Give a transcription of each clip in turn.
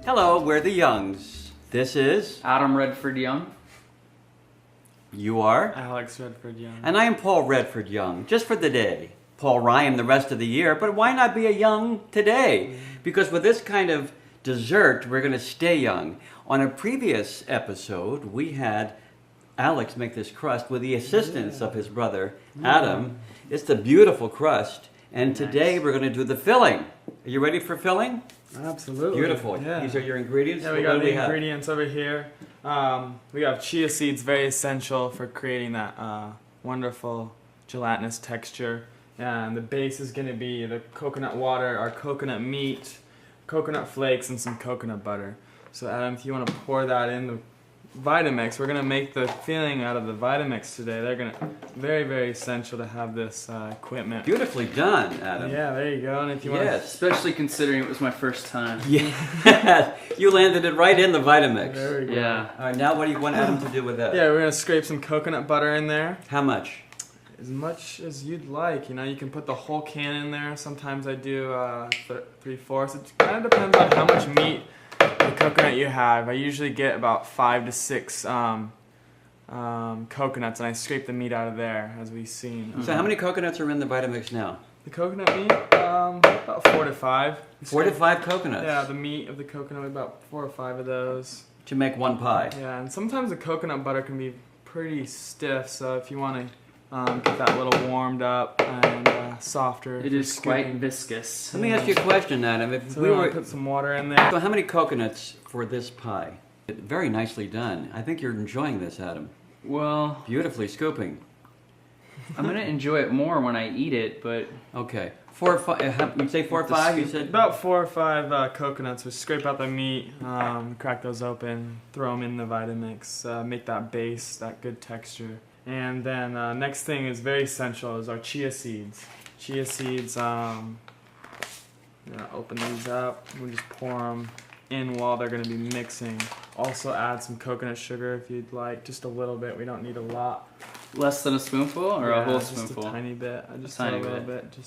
Hello, we're the Youngs. This is... Adam Redford Young. You are? Alex Redford Young. And I am Paul Redford Young, just for the day. Paul Ryan the rest of the year, but why not be a young today? Because with this kind of dessert, we're going to stay young. On a previous episode, we had Alex make this crust with the assistance of his brother, Adam. It's the beautiful crust. And today we're going to do the filling. Are you ready for filling? Absolutely. Beautiful. Yeah. These are your ingredients? Yeah, we got the ingredients over here. We got chia seeds, very essential for creating that wonderful gelatinous texture. And the base is going to be the coconut water, our coconut meat, coconut flakes, and some coconut butter. So Adam, if you want to pour that in the Vitamix, we're going to make the filling out of the Vitamix today. They're going to very, very essential to have this equipment. Beautifully done, Adam. Yeah, there you go. And if you want, Especially considering it was my first time. Yeah, you landed it right in the Vitamix. there we go. Yeah. All right, now what do you want Adam to do with that? Yeah, we're going to scrape some coconut butter in there. How much? As much as you'd like. You know, you can put the whole can in there. Sometimes I do 3/4. It kind of depends on how much meat the coconut you have. I usually get about 5 to 6 coconuts, and I scrape the meat out of there, as we've seen. So how many coconuts are in the Vitamix now? The coconut meat, about 4 to 5. 4 to 5 coconuts? Yeah, the meat of the coconut, about 4 or 5 of those. To make one pie? Yeah, and sometimes the coconut butter can be pretty stiff, so if you want to get that a little warmed up and softer. It is quite viscous. Let me ask you a question, Adam. If So we we want were... to put some water in there. So how many coconuts for this pie? Very nicely done. I think you're enjoying this, Adam. Well, Beautifully scooping. I'm going to enjoy it more when I eat it, but... Okay. 4 or 5, you'd say 4 or 5, you said? About 4 or 5 coconuts. We scrape out the meat, crack those open, throw them in the Vitamix, make that base, that good texture. And then next thing is very essential is our chia seeds. Chia seeds, I'm going to open these up. We'll just pour them in while they're going to be mixing. Also add some coconut sugar if you'd like, just a little bit. We don't need a lot. Less than a spoonful or Yeah, a whole just spoonful? a tiny bit. I just Tiny a little bit. bit,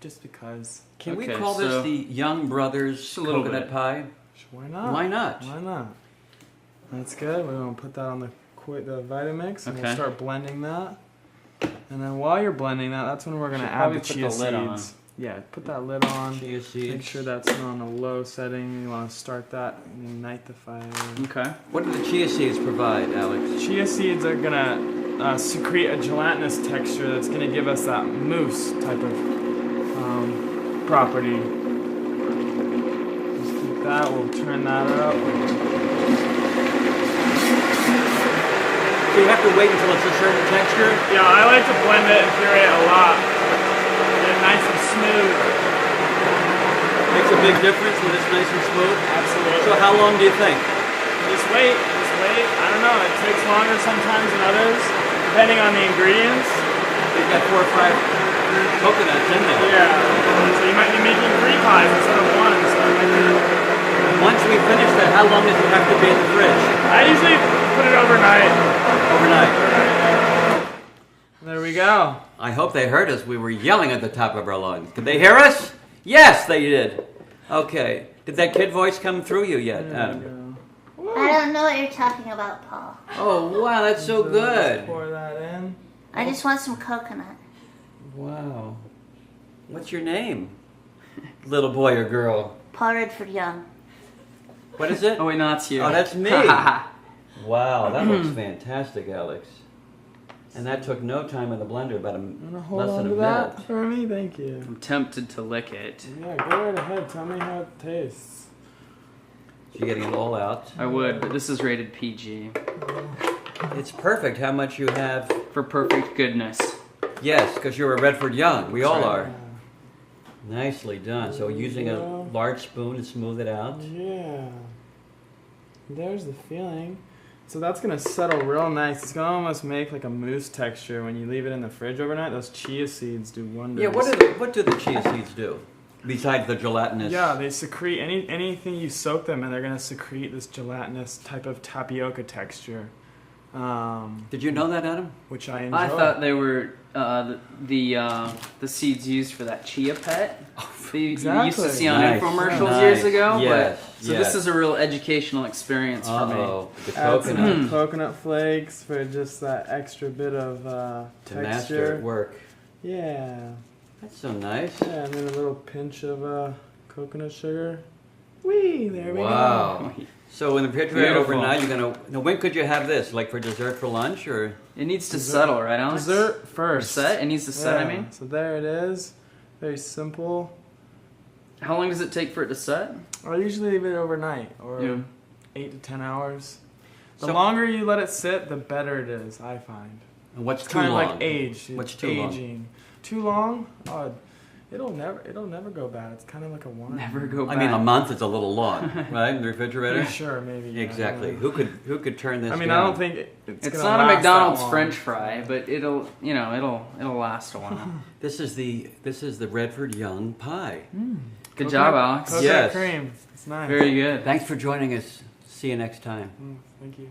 just because. Can we Okay, call this so- the Young Brothers Just a little coconut bit. pie? Why not? Why not? Why not? That's good. We're going to put that on the Vitamix, and we'll Okay. start blending that. And then while you're blending that, that's when we're going to Should add the probably put chia the lid on. seeds. Yeah, put that lid on. Chia seeds. Make sure that's on a low setting. You want to start that and ignite the fire. Okay. What do the chia seeds provide, Alex? Chia seeds are going to secrete a gelatinous texture that's going to give us that mousse type of property. Just keep that. We'll turn that up. So you have to wait until it's a certain texture? Yeah, I like to blend it and puree it a lot. Get it nice and smooth. Makes a big difference when it's nice and smooth? Absolutely. So how long do you think? Just wait. I don't know. It takes longer sometimes than others, depending on the ingredients. You've got 4 or 5 coconuts in there. Yeah. So you might be making 3 pies instead of 1. So it might be... Once we finish that, how long does it have to be in the fridge? I usually put it overnight. Overnight. There we go. I hope they heard us. We were yelling at the top of our lungs. Could they hear us? Yes, they did. Okay. Did that kid voice come through you yet, There Adam? we go. I don't know what you're talking about, Paul. Oh, wow, that's so Let's good. pour that in. I just want some coconut. Wow. What's your name? Little boy or girl? Paul Redford Young. What is it? Oh, wait, no, that's you. Oh, that's me. Wow, that looks fantastic, Alex. And that took no time in the blender, about You want to less hold on than to a that minute. for me? Thank you. I'm tempted to lick it. Yeah, go right ahead. Tell me how it tastes. You're getting it all out. I would, but this is rated PG. It's perfect how much you have. For perfect goodness. Yes, because you're a Redford Young. We all That's are. right. Nicely done. So using a large spoon to smooth it out. Yeah. There's the feeling. So that's going to settle real nice. It's going to almost make like a mousse texture when you leave it in the fridge overnight. Those chia seeds do wonders. Yeah, what do the chia seeds do? Besides the gelatinous? Yeah, they secrete anything you soak them in, they're going to secrete this gelatinous type of tapioca texture. Did you know that, Adam? Which I enjoy. I thought they were the seeds used for that chia pet. That you used Exactly. to see on Nice. infomercials Nice. years ago. Yes, But, so yes. this is a real educational experience for me. Uh-oh, the Add some coconut coconut flakes for just that extra bit of to master texture. at work. Yeah. That's so nice. Yeah, and then a little pinch of coconut sugar. Whee! There we go. Wow. So in the refrigerator Beautiful. overnight, you're gonna. Now, when could you have this? Like for dessert for lunch, or? It needs to Dessert- settle, right, Alex? Dessert Or first. set? It needs to set, I Yeah, mean. So there it is. Very simple. How long does it take for it to set? I usually leave it overnight or Yeah. 8 to 10 hours. The So- longer you let it sit, the better it is, I find. And what's It's too kind of long? like age. What's It's too long? aging. Too long? Oh, it'll never go bad. It's kind of like a wine. Never go back. I mean, a month is a little long, right? In the refrigerator. Sure, maybe. Yeah, Exactly. yeah. Who could turn this? I mean, down? I don't think it's It's gonna not a last McDonald's that long. French fry, but it'll last a while. This is the Redford Young pie. Good Coconut- job, Alex. Coconut Yes. cream. It's nice. Very good. Thanks for joining us. See you next time. Thank you.